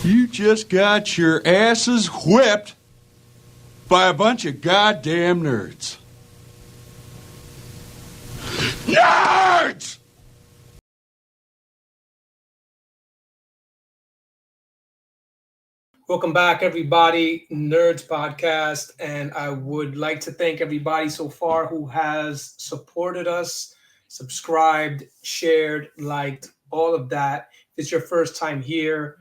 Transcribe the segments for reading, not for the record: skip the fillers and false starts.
You just got your asses whipped by a bunch of goddamn nerds. Nerds! Welcome back, everybody. Nerds Podcast. And I would like to thank everybody so far who has supported us, subscribed, shared, liked, all of that. If it's your first time here,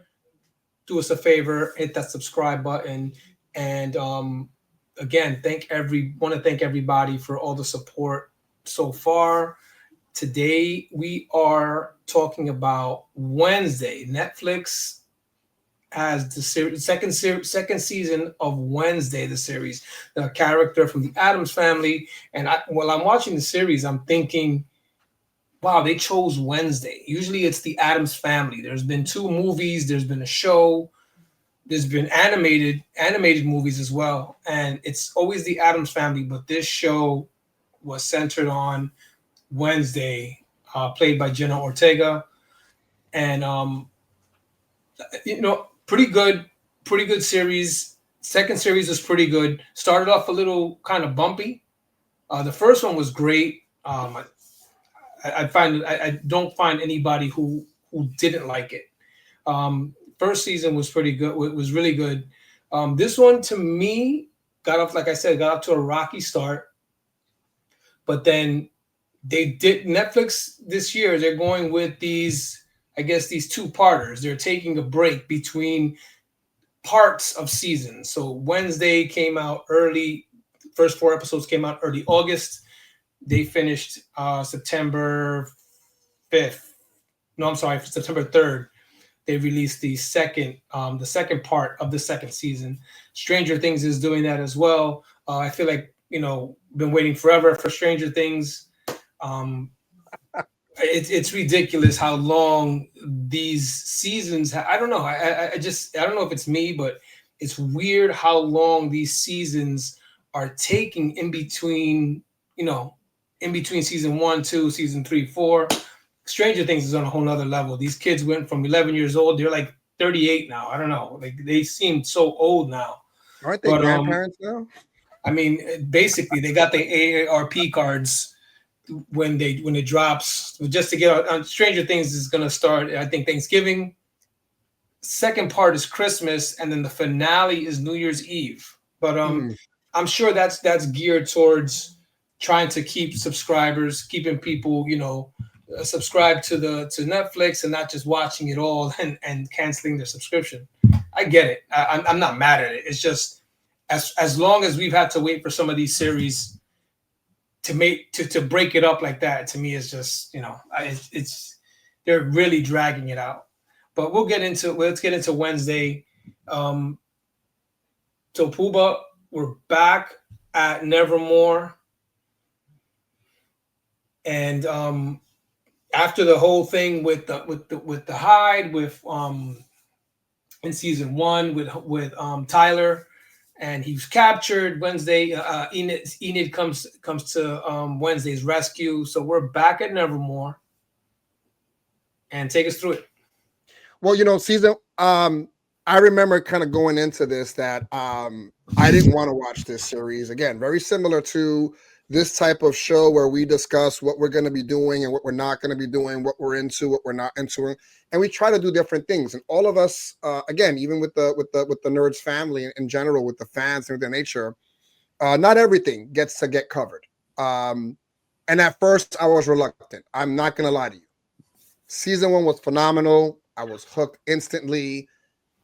do us a favor, hit that subscribe button. And again, want to thank everybody for all the support so far. Today we are talking about Wednesday. Netflix has the second season of Wednesday, the series, the character from the Addams Family. And while I'm watching the series, I'm thinking, wow, they chose Wednesday. Usually it's the Addams Family. There's been 2 movies, there's been a show, there's been animated movies as well, and it's always the Addams Family. But this show was centered on Wednesday, played by Jenna Ortega, and pretty good series. Second series was pretty good. Started off a little kind of bumpy. The first one was great. I don't find anybody who didn't like it. First season was pretty good. It was really good. This one, to me, got off to a rocky start. But then Netflix this year, they're going with these 2-parters. They're taking a break between parts of seasons. So Wednesday came out early. First 4 episodes came out early August. They finished September 5th. No, I'm sorry, September 3rd. They released the second part of the second season. Stranger Things is doing that as well. I feel like, been waiting forever for Stranger Things. It's ridiculous how long these seasons. I don't know. I don't know if it's me, but it's weird how long these seasons are taking in between season 1, 2, season 3, 4. Stranger Things is on a whole nother level. These kids went from 11 years old. They're like 38 now. I don't know. Like, they seem so old now. Aren't they grandparents now? I mean, basically, they got the AARP cards when it drops. Just to get on Stranger Things is going to start, I think, Thanksgiving. Second part is Christmas, and then the finale is New Year's Eve. But I'm sure that's geared towards trying to keep subscribers, keeping people, subscribe to Netflix and not just watching it all and canceling their subscription. I get it. I'm not mad at it. It's just as long as we've had to wait for some of these series to break it up like that, to me is just, they're really dragging it out. But let's get into Wednesday. So Puba, we're back at Nevermore. And after the whole thing with the hide in season 1 with Tyler, and he's captured. Wednesday, Enid comes to Wednesday's rescue. So we're back at Nevermore, and take us through it. Well, season. I remember kind of going into this that I didn't want to watch this series again. Very similar to this type of show where we discuss what we're going to be doing and what we're not going to be doing, what we're into, what we're not into, and we try to do different things. And all of us, again, even with the Nerds family in general, with the fans and their nature, not everything gets to get covered. And at first, I was reluctant. I'm not going to lie to you. Season 1 was phenomenal. I was hooked instantly,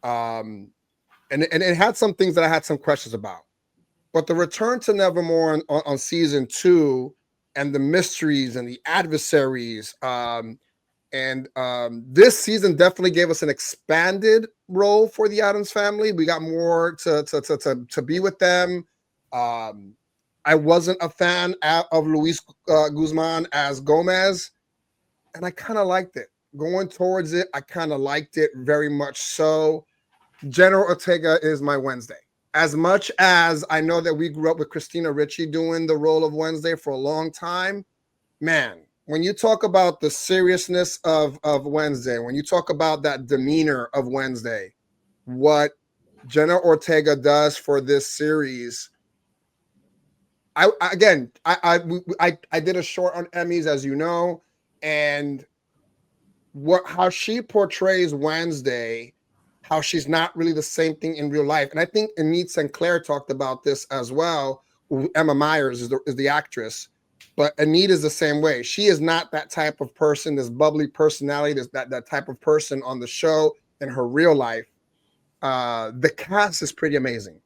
and it had some things that I had some questions about. But the return to Nevermore on season 2 and the mysteries and the adversaries, this season definitely gave us an expanded role for the Addams Family. We got more to be with them. I wasn't a fan of Luis Guzman as Gomez, and I kind of liked it. Going towards it, I kind of liked it very much so. General Ortega is my Wednesday. As much as I know that we grew up with Christina Ricci doing the role of Wednesday for a long time, man, when you talk about the seriousness of Wednesday, when you talk about that demeanor of Wednesday, what Jenna Ortega does for this series. I did a short on Emmys, as you know, and how she portrays Wednesday, how she's not really the same thing in real life. And I think Enid Sinclair talked about this as well. Emma Myers is the actress, but Enid is the same way. She is not that type of person, this bubbly personality, that type of person on the show in her real life. The cast is pretty amazing.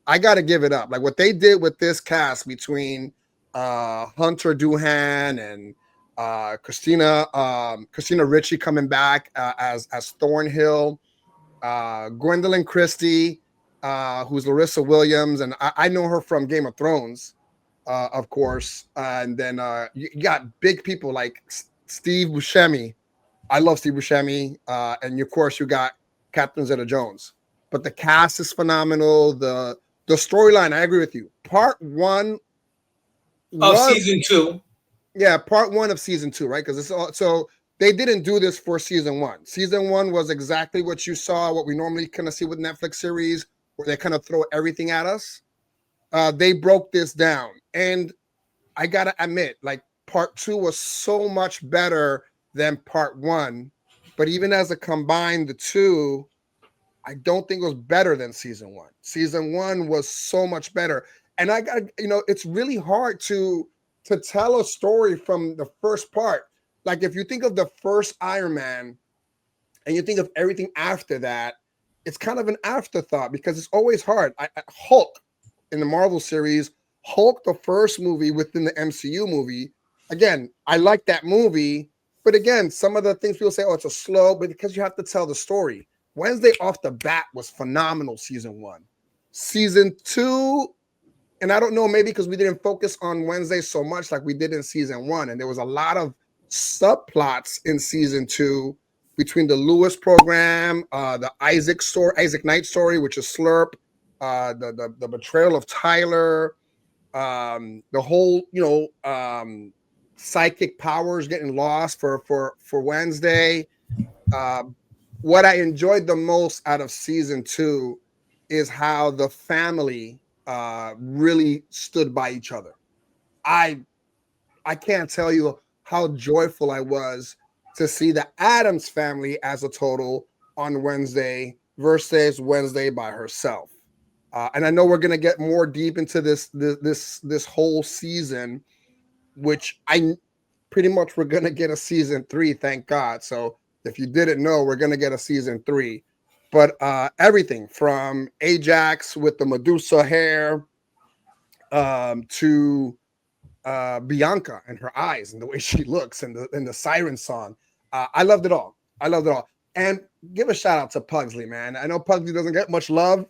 I got to give it up. Like what they did with this cast between Hunter Doohan and Christina Ricci coming back as Thornhill, Gwendolyn Christie, who's Larissa Williams, and I know her from Game of Thrones, of course. And then you got big people like Steve Buscemi. I love Steve Buscemi, and of course you got Catherine Zeta-Jones. But the cast is phenomenal. The storyline, I agree with you. Part one of season 2. Yeah, part 1 of season 2, right? Because it's all, so they didn't do this for season 1. Season 1 was exactly what you saw, what we normally kind of see with Netflix series, where they kind of throw everything at us. They broke this down, and I gotta admit, like part 2 was so much better than part 1. But even as a combined the two, I don't think it was better than season 1. Season 1 was so much better, and I got it's really hard to tell a story from the first part. Like if you think of the first Iron Man and you think of everything after that, it's kind of an afterthought because it's always hard. Hulk in the Marvel series, Hulk, the first movie within the MCU movie, again, I like that movie, but again, some of the things people say, oh, it's a slow, but because you have to tell the story. Wednesday off the bat was phenomenal, season 1. Season 2, and I don't know, maybe because we didn't focus on Wednesday so much like we did in season 1. And there was a lot of subplots in season 2 between the Lewis program, the Isaac Knight story, which is Slurp, the betrayal of Tyler, the whole, psychic powers getting lost for Wednesday. What I enjoyed the most out of season 2 is how the family really stood by each other. I can't tell you how joyful I was to see the Addams family as a total on Wednesday versus Wednesday by herself. And I know we're gonna get more deep into this whole season, which I pretty much we're gonna get a season 3, thank God. So if you didn't know, we're gonna get a season 3. But everything from Ajax with the Medusa hair to Bianca and her eyes and the way she looks and the siren song. I loved it all. And give a shout out to Pugsley, man. I know Pugsley doesn't get much love,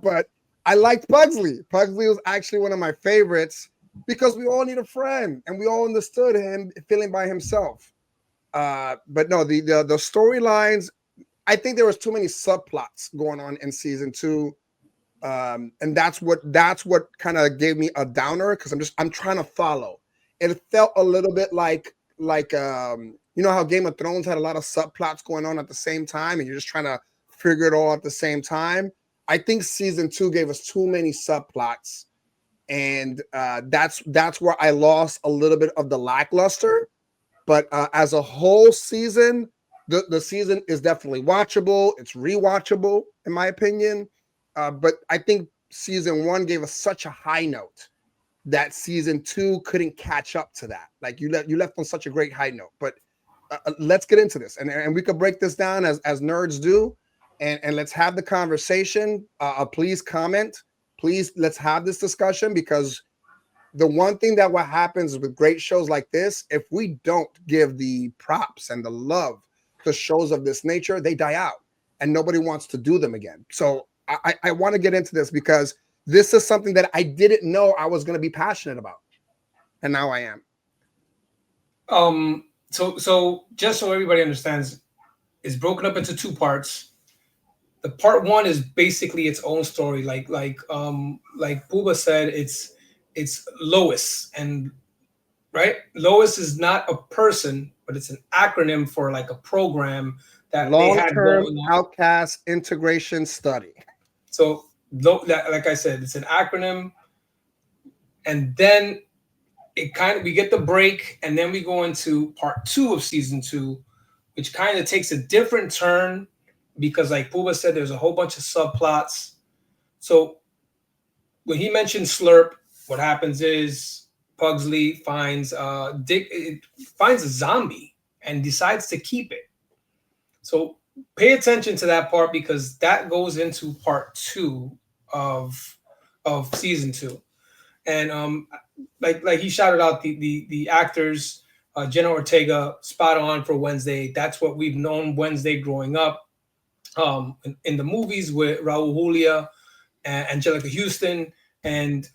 but I liked Pugsley. Pugsley was actually one of my favorites because we all need a friend and we all understood him feeling by himself. But no, the storylines, I think there was too many subplots going on in season 2. And that's what kind of gave me a downer because I'm trying to follow. It felt a little bit like how Game of Thrones had a lot of subplots going on at the same time, and you're just trying to figure it all out at the same time. I think season 2 gave us too many subplots, and that's where I lost a little bit of the lackluster. But as a whole season, the season is definitely watchable. It's rewatchable, in my opinion. But I think season 1 gave us such a high note that season 2 couldn't catch up to that. Like you left on such a great high note. But let's get into this, and we could break this down as nerds do, and let's have the conversation. Please comment. Please let's have this discussion because the one thing that what happens with great shows like this, if we don't give the props and the love to shows of this nature, they die out, and nobody wants to do them again. So I want to get into this because this is something that I didn't know I was going to be passionate about, and now I am. So just so everybody understands, it's broken up into 2 parts. The part 1 is basically its own story. Like Booba said, it's Lois, and right, Lois is not a person, but it's an acronym for like a program that they had Long-term going on. outcast integration study. So, like I said, it's an acronym, and then we get the break, and then we go into part 2 of season 2, which kind of takes a different turn because, like Puba said, there's a whole bunch of subplots. So when he mentioned Slurp, what happens is Pugsley finds finds a zombie and decides to keep it. So pay attention to that part because that goes into part 2 of season 2. And like he shouted out the actors, Jenna Ortega, spot on for Wednesday. That's what we've known Wednesday growing up. In the movies with Raul Julia and Angelica Houston, and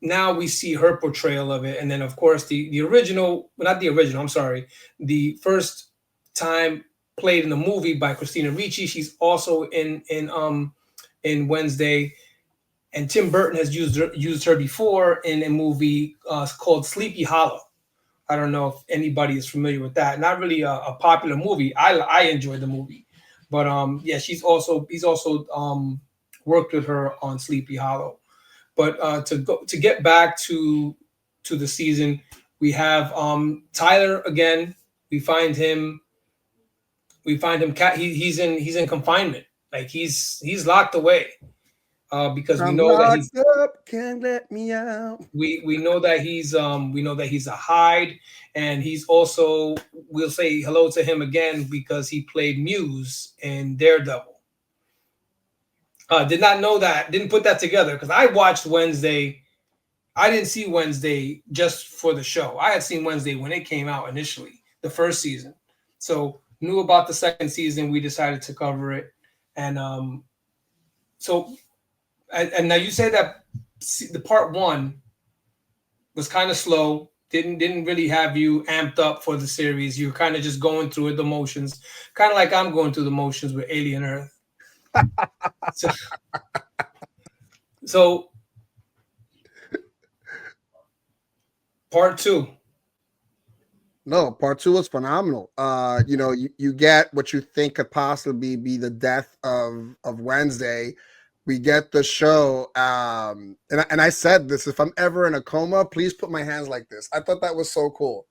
now we see her portrayal of it. And then, of course, the original, well, not the original, I'm sorry, the first time played in the movie by Christina Ricci. She's also in Wednesday. And Tim Burton has used her before in a movie called Sleepy Hollow. I don't know if anybody is familiar with that. Not really a popular movie. I enjoyed the movie, but yeah, he's also worked with her on Sleepy Hollow. But to get back to the season, we have Tyler again. We find him. He's in confinement. Like he's locked away. Because we know that he's up, can't let me out. We know that he's a Hyde, and he's also, we'll say hello to him again because he played Muse in Daredevil. Did not know that, didn't put that together because I watched Wednesday. I didn't see Wednesday just for the show. I had seen Wednesday when it came out initially, the first season. So knew about the second season. We decided to cover it, and so. And now you say that the part 1 was kind of slow, didn't really have you amped up for the series. You're kind of just going through the motions, kind of like I'm going through the motions with Alien Earth. So part 2. No, part 2 was phenomenal. You get what you think could possibly be the death of Wednesday. We get the show, and I said this: if I'm ever in a coma, please put my hands like this. I thought that was so cool.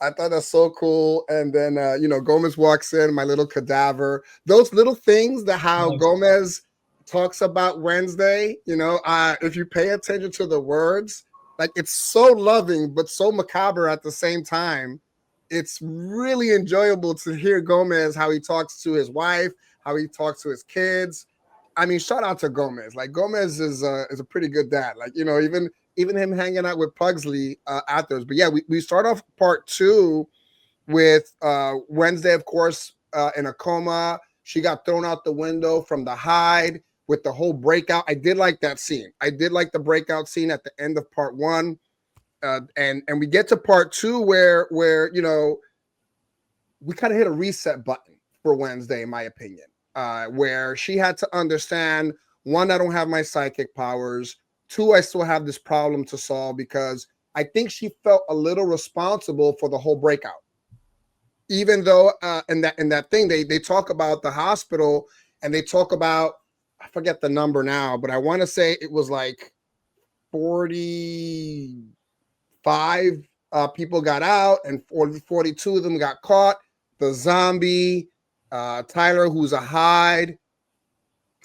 I thought that's so cool. And then Gomez walks in, my little cadaver. Those little things that how Gomez talks about Wednesday. If you pay attention to the words, like it's so loving but so macabre at the same time. It's really enjoyable to hear Gomez how he talks to his wife, how he talks to his kids. I mean, shout out to Gomez. Like Gomez is a pretty good dad. Like even him hanging out with Pugsley afterwards. But yeah, we start off part 2 with Wednesday, of course, in a coma. She got thrown out the window from the Hyde with the whole breakout. I did like that scene. I did like the breakout scene at the end of part 1, and we get to part 2 where we kind of hit a reset button for Wednesday, in my opinion. Where she had to understand, 1, I don't have my psychic powers. 2, I still have this problem to solve because I think she felt a little responsible for the whole breakout. Even though in that thing, they talk about the hospital and they talk about, I forget the number now, but I want to say it was like 45 people got out and 42 of them got caught. The zombie, Tyler, who's a Hyde,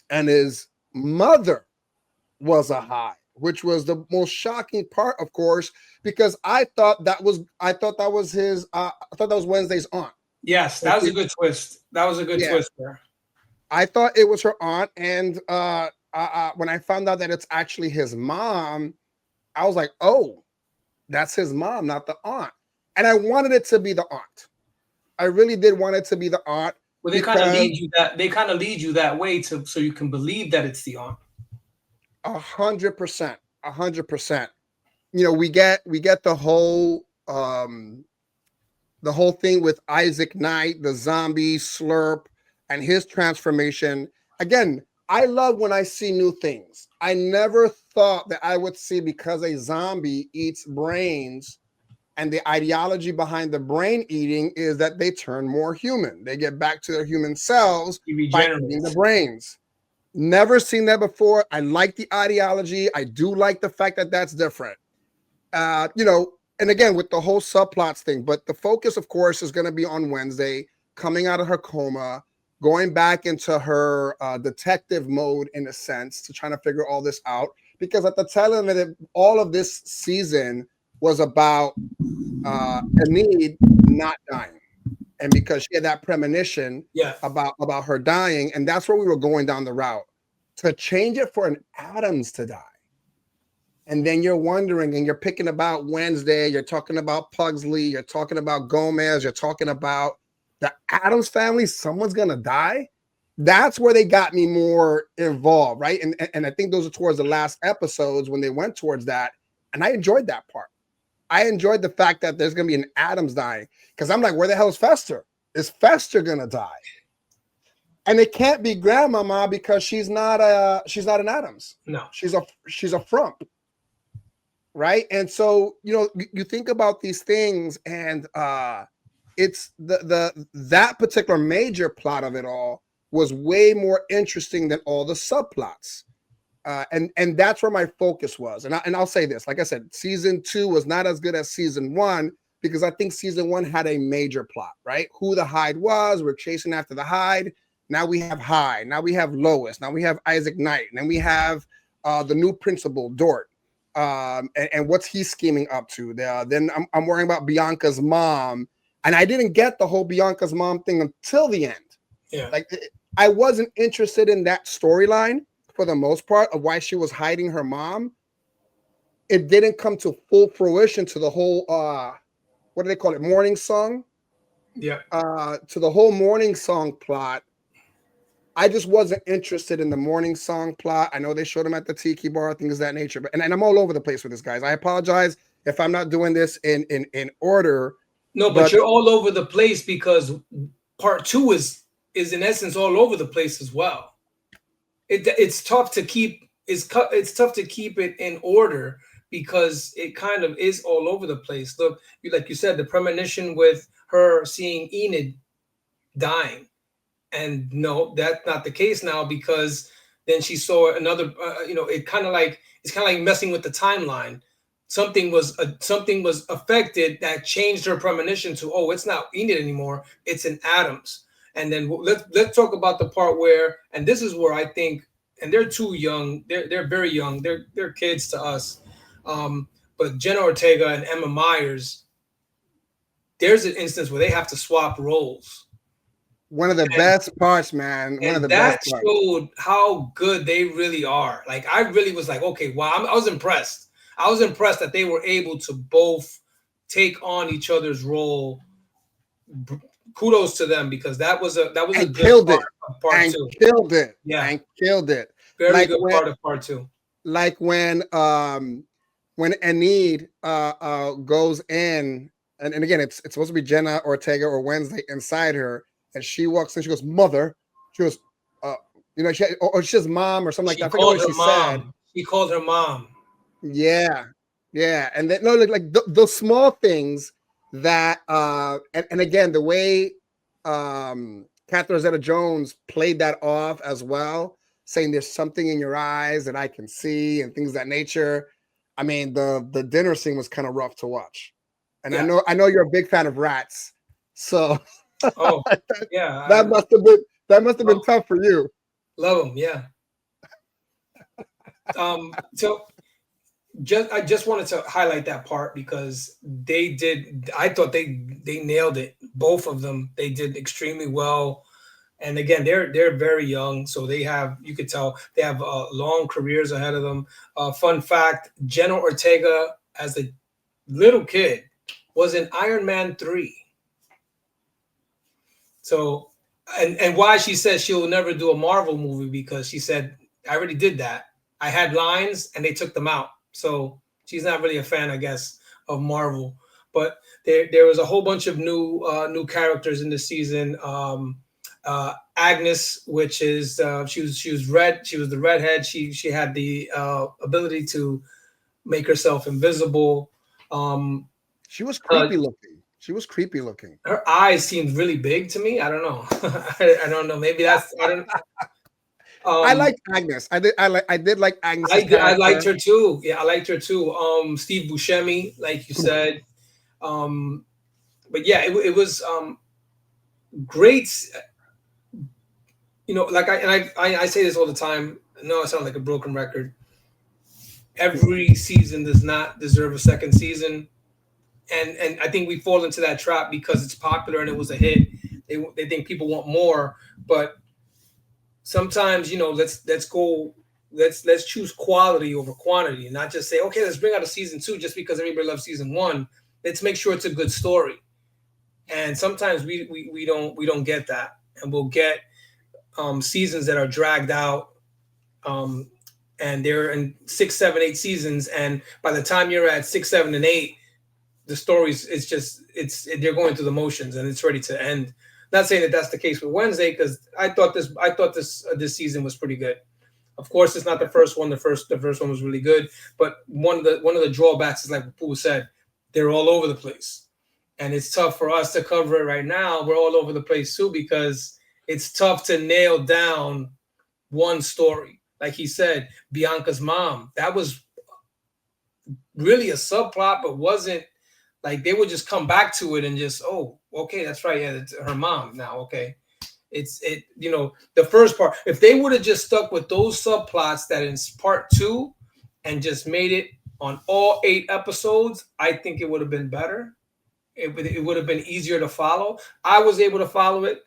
and his mother was a Hyde, which was the most shocking part, of course, because I thought that was Wednesday's aunt. Yes, that was a good twist. That was a good twist there. I thought it was her aunt, and when I found out that it's actually his mom, I was like, oh, that's his mom, not the aunt. And I wanted it to be the aunt. I really did want it to be the aunt. Well, they kind of lead you that way so you can believe that it's the aunt. 100%. We get the whole thing with Isaac Knight, the zombie Slurp, and his transformation. Again, I love when I see new things. I never thought that I would see, because a zombie eats brains And the ideology behind the brain eating is that they turn more human. They get back to their human selves by eating the brains. Never seen that before. I like the ideology. I do like the fact that that's different. You know, and again, with the whole subplots thing, but the focus, of course, is going to be on Wednesday, coming out of her coma, going back into her detective mode, in a sense, to trying to figure all this out. Because at the tail end of it, all of this season was about Enid not dying. And because she had that premonition about her dying, and that's where we were going down the route. To change it for an Adams to die. And then you're wondering, and you're picking about Wednesday, you're talking about Pugsley, you're talking about Gomez, you're talking about the Adams family, someone's going to die. That's where they got me more involved, right? And I think those are towards the last episodes when they went towards that. And I enjoyed that part. I enjoyed the fact that there's going to be an Adams dying, because I'm like, where the hell is Fester? Is Fester going to die? And it can't be Grandmama because she's not an Adams. No, she's a Frump. Right. And so, you know, you think about these things, and it's that particular major plot of it all was way more interesting than all the subplots. And that's where my focus was. And I'll say this, like I said, season 2 was not as good as season 1, because I think season 1 had a major plot, right? Who the Hyde was. We're chasing after the Hyde. Now we have Hyde. Now we have Lois. Now we have Isaac Knight. And then we have the new principal, Dort. And what's he scheming up to? Then I'm worrying about Bianca's mom, and I didn't get the whole Bianca's mom thing until the end. Yeah, like I wasn't interested in that storyline for the most part of why she was hiding her mom. It didn't come to full fruition to the whole what do they call it? Morning song. Yeah. To the whole morning song plot. I just wasn't interested in the morning song plot. I know they showed him at the tiki bar, things of that nature. But and I'm all over the place with this, guys. I apologize if I'm not doing this in order. No, but you're all over the place because part 2 is in essence all over the place as well. It's tough to keep it's tough to keep it in order because it kind of is all over the place. Look, like you said, the premonition with her seeing Enid dying. And no, that's not the case now, because then she saw another. It's kind of like messing with the timeline. Something was affected that changed her premonition to, oh, it's not Enid anymore, it's an Adams. And then let's talk about the part where, and this is where I think, and they're too young. They're very young. They're kids to us. But Jenna Ortega and Emma Myers, there's an instance where they have to swap roles. One of the best parts, man. One of the best parts. That showed how good they really are. Like, I really was like, okay, wow. I was impressed. I was impressed that they were able to both take on each other's role. Kudos to them, because that was a good part of part 2. Killed it. Yeah, and killed it. Very good part of part 2. Like when Enid goes in, and again, it's supposed to be Jenna Ortega or Wednesday inside her. And she walks in, she goes, "Mother." She goes, she says mom or something like that. I forget what she said. She called her mom. Yeah. And then those small things that, and again, the way Catherine Zeta-Jones played that off as well, saying there's something in your eyes that I can see and things of that nature. I mean, the dinner scene was kind of rough to watch. And yeah. I know you're a big fan of Rats, so. Oh yeah, that must have been tough for you. Love them, yeah. So I just wanted to highlight that part because they did. I thought they nailed it. Both of them, they did extremely well. And again, they're very young, so you could tell they have long careers ahead of them. Fun fact: Jenna Ortega, as a little kid, was in Iron Man 3. So, and why she says she'll never do a Marvel movie, because she said, I already did that. I had lines and they took them out. So she's not really a fan, I guess, of Marvel. But there was a whole bunch of new characters in this season. Agnes, which is she was red. She was the redhead. She had the ability to make herself invisible. She was creepy looking. She was creepy looking. Her eyes seemed really big to me. I don't know. I don't know. Maybe that's I don't. I liked Agnes. I did like Agnes. I liked her too. Yeah, I liked her too. Steve Buscemi, like you said. But yeah, it was great. You know, like I say this all the time. No, I sound like a broken record. Every season does not deserve a second season, and I think we fall into that trap because it's popular and it was a hit. They think people want more, but sometimes, you know, let's choose quality over quantity and not just say, okay, let's bring out a season 2 just because everybody loves season 1. Let's make sure it's a good story. And sometimes we don't get that, and we'll get seasons that are dragged out, and they're in 6, 7, 8 seasons, and by the time you're at 6, 7, and 8, the stories they're going through the motions and it's ready to end. Not saying that that's the case with Wednesday, because I thought this season was pretty good. Of course, it's not the first one. The first one was really good, but one of the drawbacks is, like Pooh said, they're all over the place, and it's tough for us to cover it right now. We're all over the place too, because it's tough to nail down one story. Like he said, Bianca's mom, that was really a subplot, but wasn't like they would just come back to it and just, oh, okay, that's right, yeah, it's her mom now. Okay, you know, the first part. If they would have just stuck with those subplots that in part 2 and just made it on all 8 episodes, I think it would have been better. It would have been easier to follow. I was able to follow it.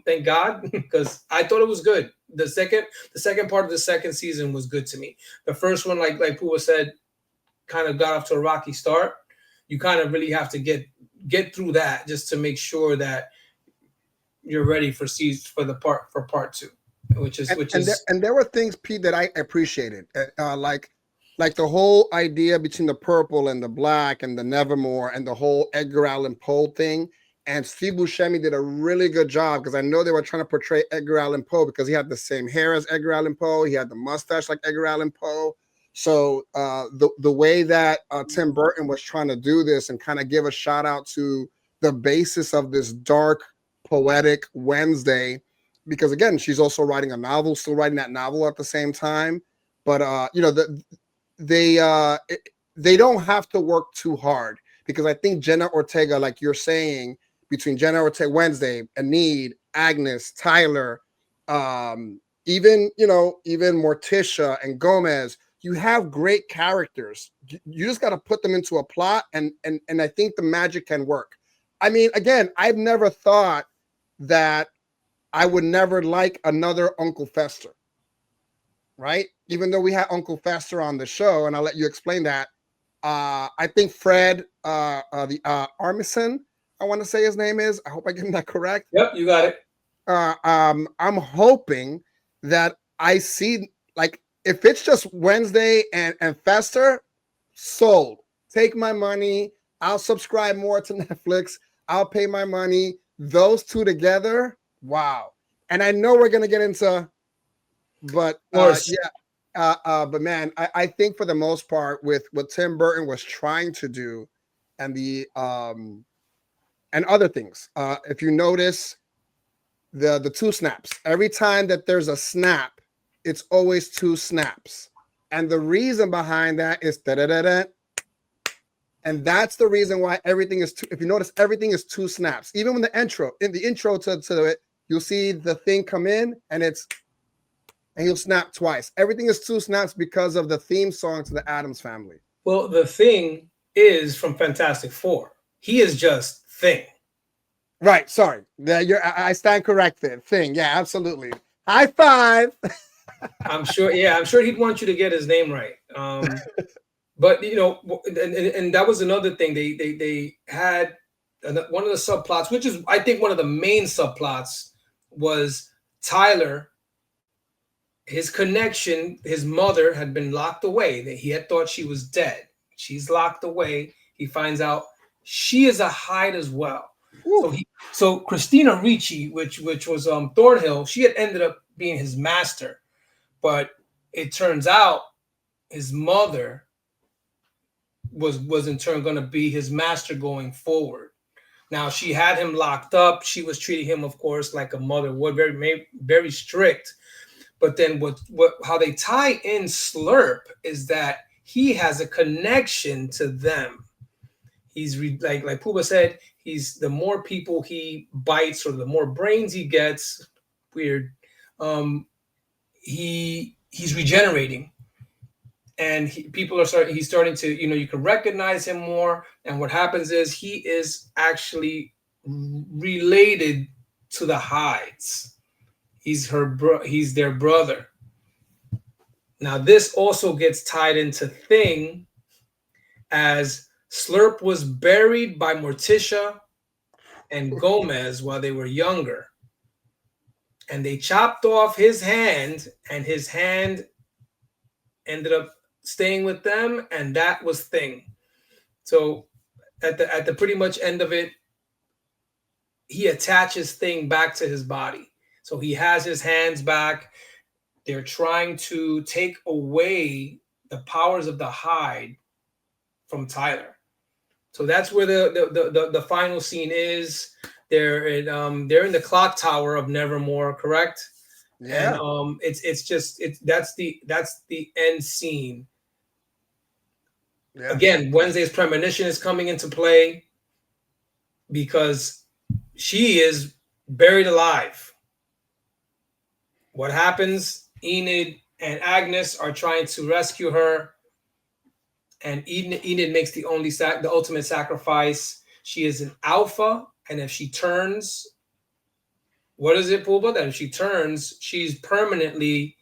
Thank God, because I thought it was good. The second part of the second season was good to me. The first one, like Pua said, kind of got off to a rocky start. You kind of really have to get through that just to make sure that you're ready for part 2, which is. And there were things, Pete, that I appreciated, like the whole idea between the purple and the black and the Nevermore and the whole Edgar Allan Poe thing. And Steve Buscemi did a really good job, because I know they were trying to portray Edgar Allan Poe because he had the same hair as Edgar Allan Poe. He had the mustache like Edgar Allan Poe. So the way that Tim Burton was trying to do this and kind of give a shout out to the basis of this dark, poetic Wednesday, because again, she's also writing a novel, still writing that novel at the same time. But you know, they don't have to work too hard, because I think Jenna Ortega, like you're saying, between Jenna Ortega, Wednesday, Enid, Agnes, Tyler, even Morticia and Gomez, you have great characters. You just got to put them into a plot, and I think the magic can work. I mean, again, I've never thought that I would never like another Uncle Fester, right? Even though we had Uncle Fester on the show, and I'll let you explain that. I think Fred, the Armisen, I want to say his name is. I hope I get that correct. Yep, you got it. I'm hoping that I see, like, if it's just Wednesday and Fester, sold. Take my money. I'll subscribe more to Netflix. I'll pay my money. Those two together, wow. And I know we're gonna get into, but but man, I think for the most part, with what Tim Burton was trying to do, and the and other things, if you notice the 2 snaps, every time that there's a snap, it's always 2 snaps. And the reason behind that is da-da-da-da. And that's the reason why everything is 2. If you notice, everything is 2 snaps. Even when in the intro to it, you'll see the thing come in and you'll snap twice. Everything is 2 snaps because of the theme song to the Addams Family. Well, the Thing is from Fantastic Four. He is just Thing. Right. Sorry. I stand corrected. Thing. Yeah, absolutely. High five. I'm sure he'd want you to get his name right. But you know, and that was another thing. They had one of the subplots, which is, I think, one of the main subplots, was Tyler. His connection, his mother had been locked away. That he had thought she was dead. She's locked away. He finds out she is a Hyde as well. So Christina Ricci, which was Thornhill, she had ended up being his master. But it turns out his mother was in turn going to be his master going forward. Now she had him locked up. She was treating him, of course, like a mother would, very strict. But then how they tie in Slurp is that he has a connection to them. He's like Puba said, he's the more people he bites or the more brains he gets, weird, he's regenerating. And he's starting to, you can recognize him more. And what happens is he is actually related to the Hydes. He's their brother. Now, this also gets tied into Thing, as Slurp was buried by Morticia and Gomez while they were younger. And they chopped off his hand, and his hand ended up staying with them, and that was Thing. So at the pretty much end of it, he attaches Thing back to his body. So he has his hands back. They're trying to take away the powers of the Hyde from Tyler. So that's where the final scene is. They're in the clock tower of Nevermore, correct? Yeah. And that's the end scene. Yeah. Again, Wednesday's premonition is coming into play because she is buried alive. What happens? Enid and Agnes are trying to rescue her, and Enid makes the ultimate sacrifice. She is an alpha, and if she turns, what is it, Pooba? That if she turns, she's permanently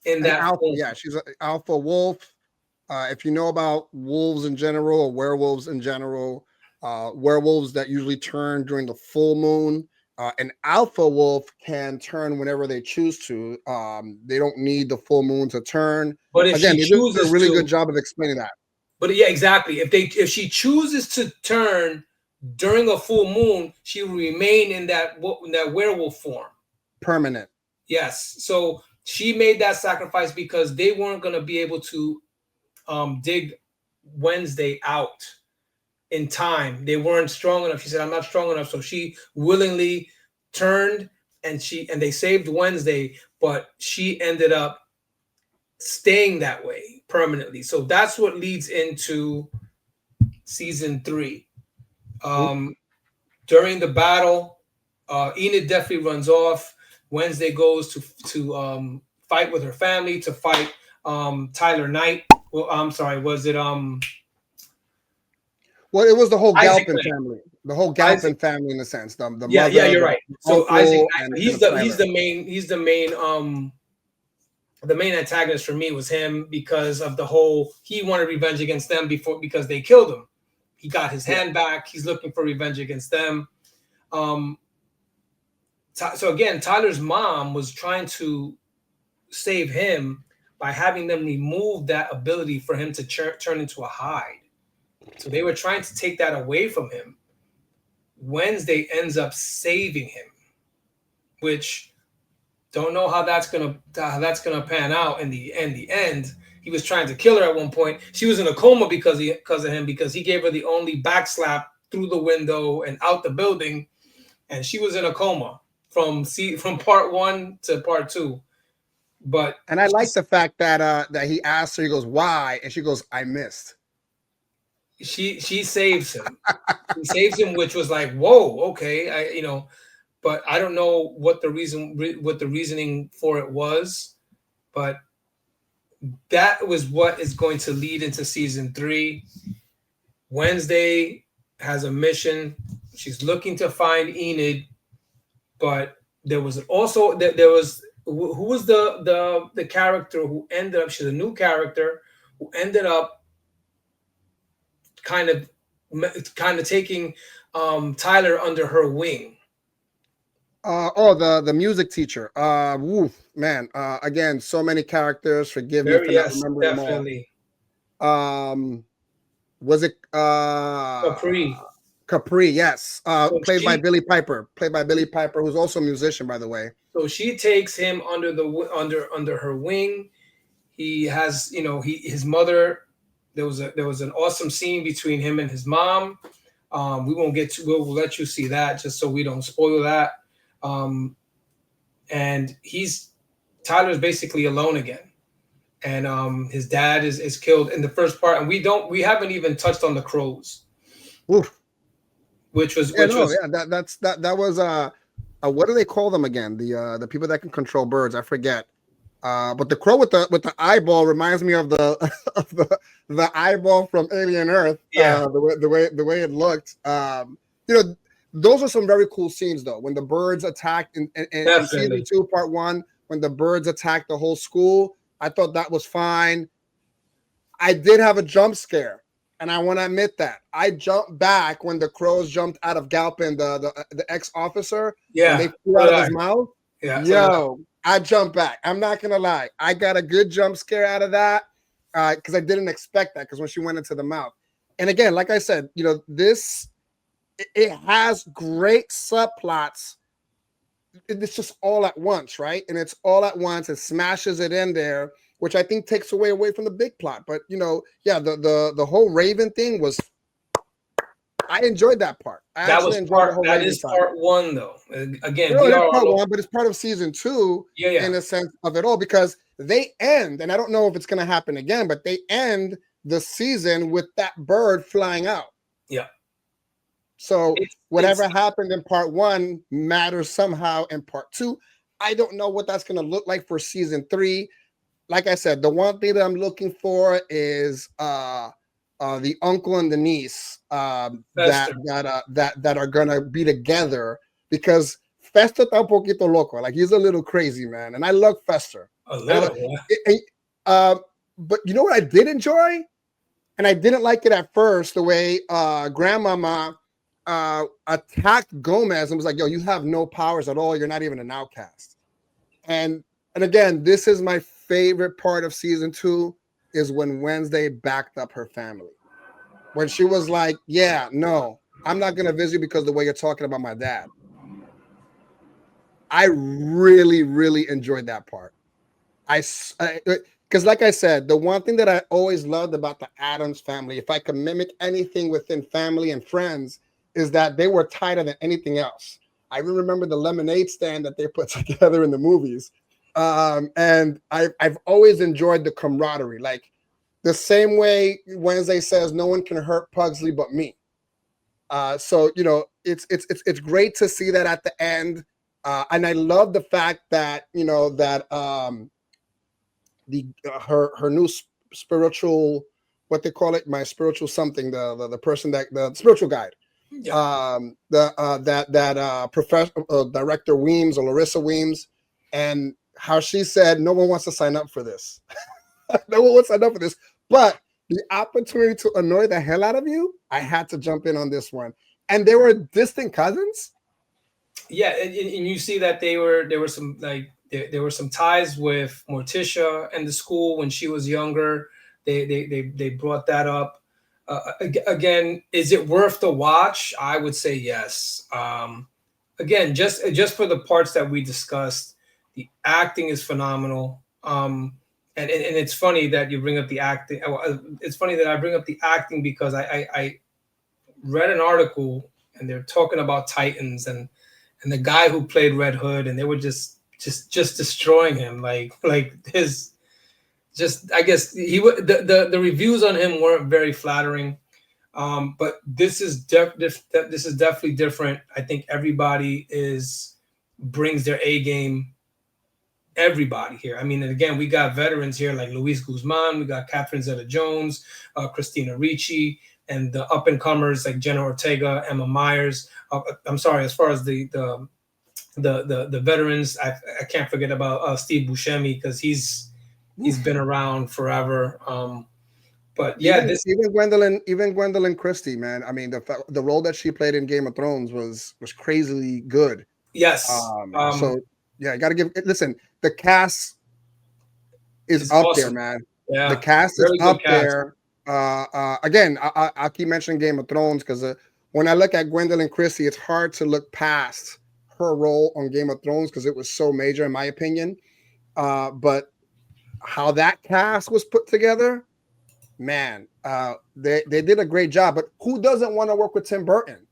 in that alpha. Yeah, she's an alpha wolf. If you know about wolves in general or werewolves in general, werewolves that usually turn during the full moon. An alpha wolf can turn whenever they choose to. They don't need the full moon to turn. But if again, she they do a really to, good job of explaining that. But yeah, exactly. If she chooses to turn during a full moon, she will remain in that werewolf form. Permanent. Yes. So she made that sacrifice because they weren't going to be able to dig Wednesday out in time. They weren't strong enough. She said, I'm not strong enough. So she willingly turned, and they saved Wednesday, but she ended up staying that way permanently. So that's what leads into season 3. During the battle, Enid definitely runs off. Wednesday goes to fight with her family, to fight Tyler Knight. Well, I'm sorry, was it Well, it was the whole Galpin family. The whole Galpin family, in a sense. The mother, you're right. So Isaac, he's the main antagonist for me was him, because of the whole, he wanted revenge against them because they killed him. He got his hand back. He's looking for revenge against them. So again, Tyler's mom was trying to save him by having them remove that ability for him to turn into a Hyde. So they were trying to take that away from him. Wednesday ends up saving him, which don't know how that's gonna pan out in the end. He was trying to kill her at one point. She was in a coma because of him, because he gave her the only backslap through the window and out the building, and she was in a coma from part 1 to part 2. And I like the fact that he asked her, he goes, "Why?" And she goes, "I missed." She saves him. She saves him, which was like, whoa, okay, but I don't know what the reasoning for it was, but that was what is going to lead into season 3. Wednesday has a mission. She's looking to find Enid, but there was also who was the character who ended up, she's a new character who ended up kind of taking Tyler under her wing. The music teacher. Man. Again, so many characters. Forgive me for not remembering definitely. them all. Was it Capri? Yes. Played by Billy Piper. Who's also a musician, by the way. So she takes him under her wing. He has, his mother there was an awesome scene between him and his mom. We won't get to. We'll let you see that just so we don't spoil that. And Tyler's basically alone again, and his dad is killed in the first part, and we haven't even touched on the crows. Oof. Which was that was what do they call them again? The people that can control birds. I forget. But the crow with the eyeball reminds me of the the eyeball from Alien Earth. Yeah, the way it looked. Those are some very cool scenes though. When the birds attacked in season 2, part 1, when the birds attacked the whole school, I thought that was fine. I did have a jump scare. And I want to admit that I jumped back when the crows jumped out of Galpin, the ex-officer. Yeah, and they flew out of his mouth. Yeah, yo, I jumped back. I'm not gonna lie, I got a good jump scare out of that because I didn't expect that. Because when she went into the mouth, and again, like I said, this it has great subplots. It's just all at once, right? And it's all at once. It smashes it in there, which I think takes away from the big plot. But the whole Raven thing was, I enjoyed that part. That is part 1 though. Again, part 1, but it's part of season 2 in the sense of it all, because they end, and I don't know if it's gonna happen again, but they end the season with that bird flying out. Yeah. So whatever happened in part 1 matters somehow in part 2. I don't know what that's gonna look like for season 3. Like I said, the one thing that I'm looking for is the uncle and the niece that are gonna be together, because Fester está un poquito loco. Like, he's a little crazy, man, and I love Fester. A little, but you know what I did enjoy, and I didn't like it at first, the way Grandmama attacked Gomez and was like, "Yo, you have no powers at all. You're not even an outcast." And again, this is my favorite part of season 2, is when Wednesday backed up her family. When she was like, "Yeah, no, I'm not going to visit you because of the way you're talking about my dad." I really, really enjoyed that part. Because like I said, the one thing that I always loved about the Addams family, if I could mimic anything within family and friends, is that they were tighter than anything else. I even remember the lemonade stand that they put together in the movies. And I've always enjoyed the camaraderie. Like, the same way Wednesday says, no one can hurt Pugsley but me. So it's great to see that at the end. And I love the fact that her new spiritual, what they call it, my spiritual something, the person that the spiritual guide. Yeah. Professor Director Weems, or Larissa Weems, and how she said no one wants to sign up for this. No one wants to sign up for this, but the opportunity to annoy the hell out of you, I had to jump in on this one. And they were distant cousins. Yeah, and you see that there were some ties with Morticia and the school when she was younger. They brought that up. Again, is it worth the watch? I would say yes. Again, just for the parts that we discussed, the acting is phenomenal. And it's funny that you bring up the acting. It's funny that I bring up the acting because I read an article and they're talking about Titans and the guy who played Red Hood, and they were just destroying him. Like his. Just, I guess the reviews on him weren't very flattering, but this is definitely different. I think everybody brings their A game. Everybody here. I mean, and again, we got veterans here like Luis Guzman, we got Catherine Zeta-Jones, Christina Ricci, and the up and comers like Jenna Ortega, Emma Myers. I'm sorry, as far as the veterans, I can't forget about Steve Buscemi, because he's been around forever. But yeah, even Gwendolyn Christie, man. I mean, the role that she played in Game of Thrones was crazily good. Yes. So yeah, I gotta listen, the cast is up awesome. There, man. Yeah, the cast is up there. Again, I'll keep mentioning Game of Thrones because when I look at Gwendolyn Christie, it's hard to look past her role on Game of Thrones because it was so major, in my opinion. But how that cast was put together, man, they did a great job. But who doesn't want to work with Tim Burton?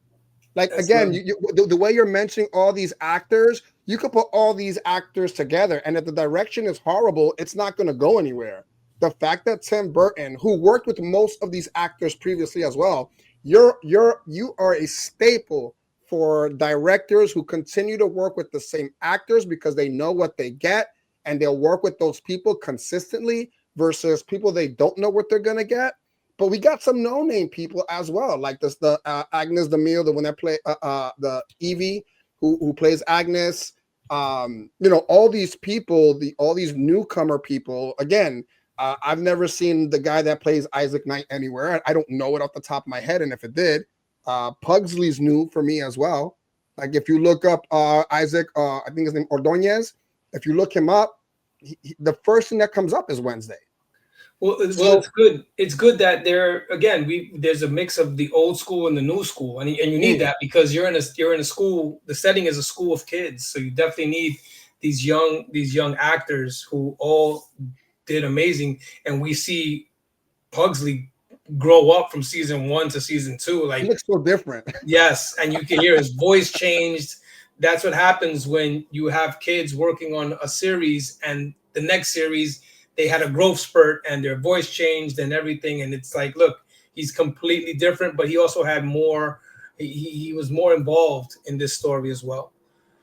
Like That's again, good. the way you're mentioning all these actors, you could put all these actors together, and if the direction is horrible, it's not going to go anywhere. The fact that Tim Burton, who worked with most of these actors previously as well, you are a staple for directors who continue to work with the same actors because they know what they get and they'll work with those people consistently versus people they don't know what they're going to get. But we got some no-name people as well, like this the Agnes Demille, the one that play the Evie, who plays Agnes. All these people, all these newcomer people. Again, I've never seen the guy that plays Isaac Knight anywhere. I don't know it off the top of my head, and if it did, Pugsley's new for me as well. Like if you look up Isaac, I think his name Ordonez. If you look him up, the first thing that comes up is Wednesday. Well, it's good. It's good that there's a mix of the old school and the new school, and you need that because you're in a school. The setting is a school of kids, so you definitely need these young actors who all did amazing, and we see Pugsley grow up from season 1 to season 2. Like, it looks so different. Yes, and you can hear his voice changed. That's what happens when you have kids working on a series, and the next series they had a growth spurt and their voice changed and everything. And it's like, look, he's completely different, but he also had more. He was more involved in this story as well.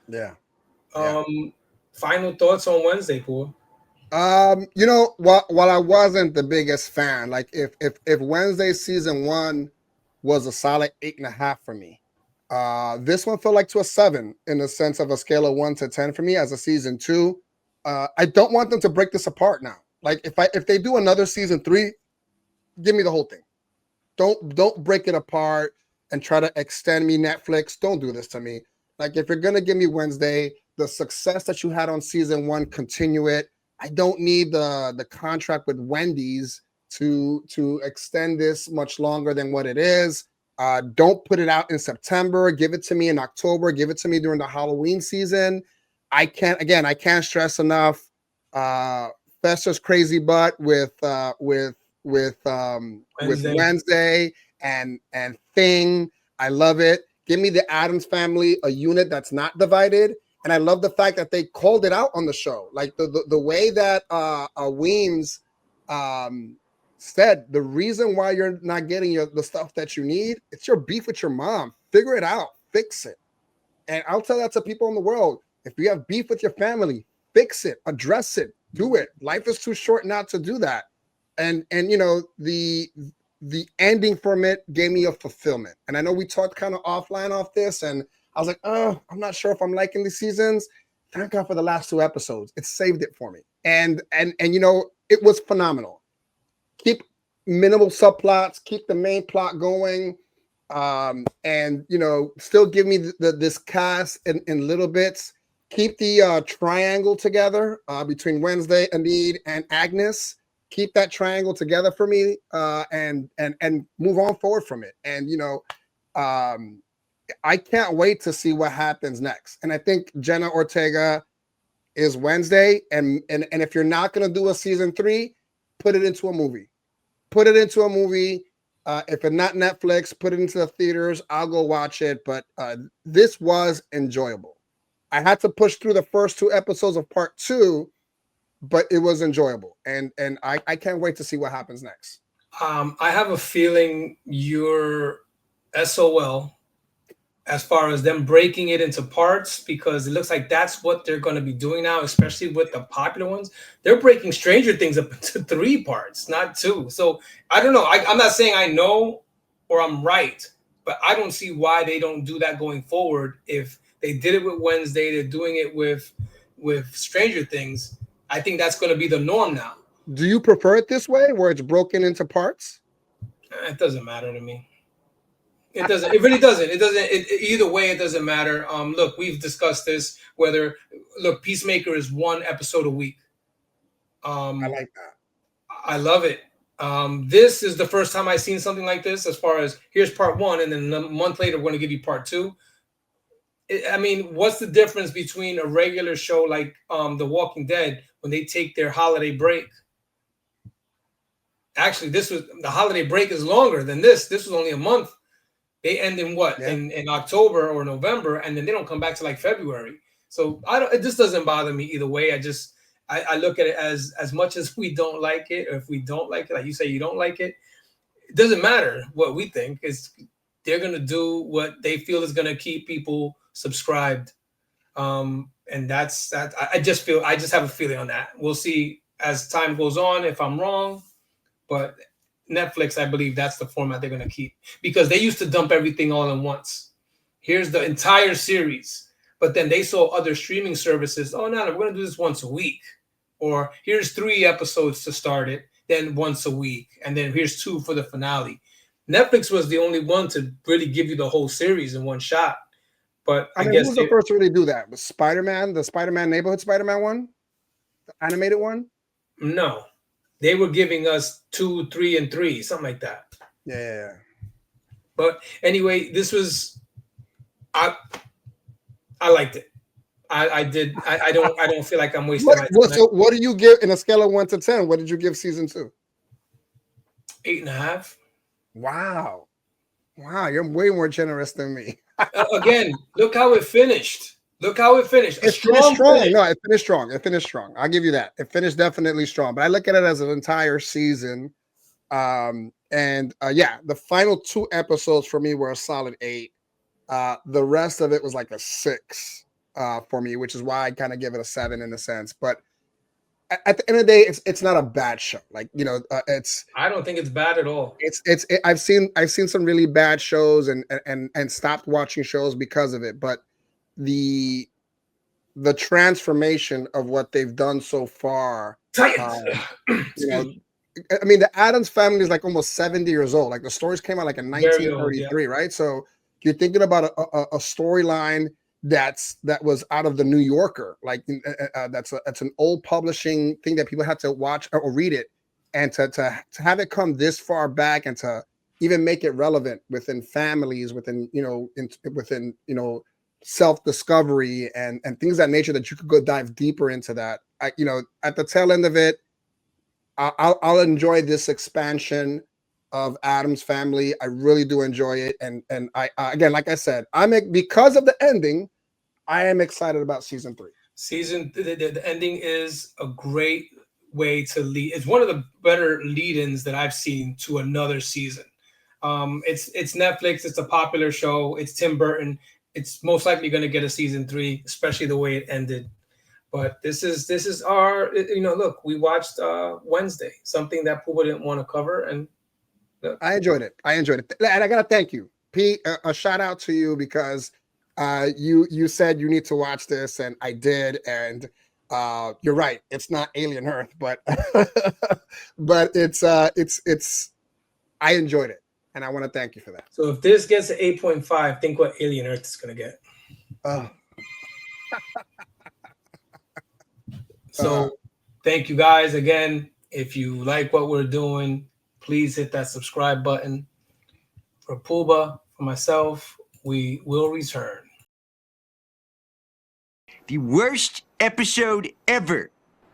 Yeah. Final thoughts on Wednesday, Paul? While I wasn't the biggest fan, like if Wednesday season 1 was a solid 8.5 for me, this one felt like to a 7 in the sense of a scale of 1 to 10 for me as a season 2. I don't want them to break this apart now. Like if they do another season 3, give me the whole thing. Don't break it apart and try to extend me Netflix. Don't do this to me. Like if you're gonna give me Wednesday, the success that you had on season 1, continue it. I don't need the contract with Wendy's to extend this much longer than what it is. Don't put it out in September. Give it to me in October. Give it to me during the Halloween season. I can't stress enough. Fester's crazy butt with Wednesday and Thing. I love it. Give me the Addams Family, a unit that's not divided. And I love the fact that they called it out on the show. Like the way that Weems said, the reason why you're not getting the stuff that you need, it's your beef with your mom. Figure it out. Fix it. And I'll tell that to people in the world. If you have beef with your family, fix it, address it, do it. Life is too short not to do that. And the ending from it gave me a fulfillment. And I know we talked kind of offline off this, and I was like, oh, I'm not sure if I'm liking these seasons. Thank God for the last 2 episodes. It saved it for me. And it was phenomenal. Keep minimal subplots, keep the main plot going. And still give me this cast in little bits. Keep the triangle together between Wednesday, Anid, and Agnes. Keep that triangle together for me, and move on forward from it. And I can't wait to see what happens next. And I think Jenna Ortega is Wednesday. And if you're not going to do a season 3, put it into a movie. Put it into a movie. If it's not Netflix, put it into the theaters. I'll go watch it. But this was enjoyable. I had to push through the first 2 episodes of part 2, but it was enjoyable. And I can't wait to see what happens next. I have a feeling you're SOL as far as them breaking it into parts, because it looks like that's what they're going to be doing now, especially with the popular ones. They're breaking Stranger Things up into 3 parts, not 2. So I don't know. I'm not saying I know or I'm right, but I don't see why they don't do that going forward. If they did it with Wednesday, they're doing it with Stranger Things. I think that's going to be the norm now. Do you prefer it this way, where it's broken into parts? It doesn't matter to me. It doesn't. It really doesn't. It doesn't. Either way, it doesn't matter. Look, we've discussed this. Peacemaker is 1 episode a week. I like that. I love it. This is the first time I've seen something like this. As far as here's part 1, and then a month later we're going to give you part 2. I mean, what's the difference between a regular show like The Walking Dead when they take their holiday break? actually, this was the holiday break is longer than this. This was only a month. They end in what Yeah. in October or November, and then they don't come back to like February. So I don't. This doesn't bother me either way. I look at it as much as we don't like it, or if we don't like it, like you say, you don't like it. It doesn't matter what we think. Is they're gonna do what they feel is gonna keep people subscribed, and that's that. I just have a feeling on that. We'll see as time goes on if I'm wrong, but Netflix, I believe that's the format they're going to keep because they used to dump everything all in once. Here's the entire series, but then they saw other streaming services. Oh, no, we're going to do this once a week, or here's 3 episodes to start it, then once a week, and then here's 2 for the finale. Netflix was the only one to really give you the whole series in one shot. But I mean, guess who was the first to really do that? Was Spider-Man, the Spider-Man Neighborhood Spider-Man one, the animated one? No. They were giving us 2, 3, and 3, something like that. Yeah. But anyway, this was I liked it. I did. I don't feel like I'm wasting my time. So what do you give in a scale of 1 to 10? What did you give season 2? 8.5. Wow, you're way more generous than me. Again, look how it finished. Look how it finished. It finished strong. No, it finished strong. It finished strong. I'll give you that. It finished definitely strong. But I look at it as an entire season. Yeah, the final 2 episodes for me were a solid 8. The rest of it was like a 6 for me, which is why I kind of give it a 7 in a sense. But at the end of the day, it's not a bad show. Like, you know, it's. I don't think it's bad at all. I've seen some really bad shows and stopped watching shows because of it, but the transformation of what they've done so far. You know, I mean, the Addams family is like almost 70 years old. Like the stories came out like in 1933, right? So you're thinking about a storyline that was out of the New Yorker. Like that's an old publishing thing that people had to watch or read it, and to have it come this far back and to even make it relevant within families, within self-discovery and things of that nature, that you could go dive deeper into that. At the tail end of it, I'll enjoy this expansion of Addams Family. I really do enjoy it, and I again, like I said, because of the ending, I am excited about season 3. The ending is a great way to lead. It's one of the better lead-ins that I've seen to another season. It's Netflix. It's a popular show. It's Tim Burton. It's most likely going to get a season 3, especially the way it ended. But this is our, look, we watched Wednesday, something that people didn't want to cover. And look. I enjoyed it. And I got to thank you, Pete, a shout out to you, because you said you need to watch this, and I did. And you're right. It's not Alien Earth, but it's I enjoyed it. And I want to thank you for that. So if this gets an 8.5, think what Alien Earth is going to get. So thank you guys again. If you like what we're doing, please hit that subscribe button. For Puba, for myself, we will return. The worst episode ever.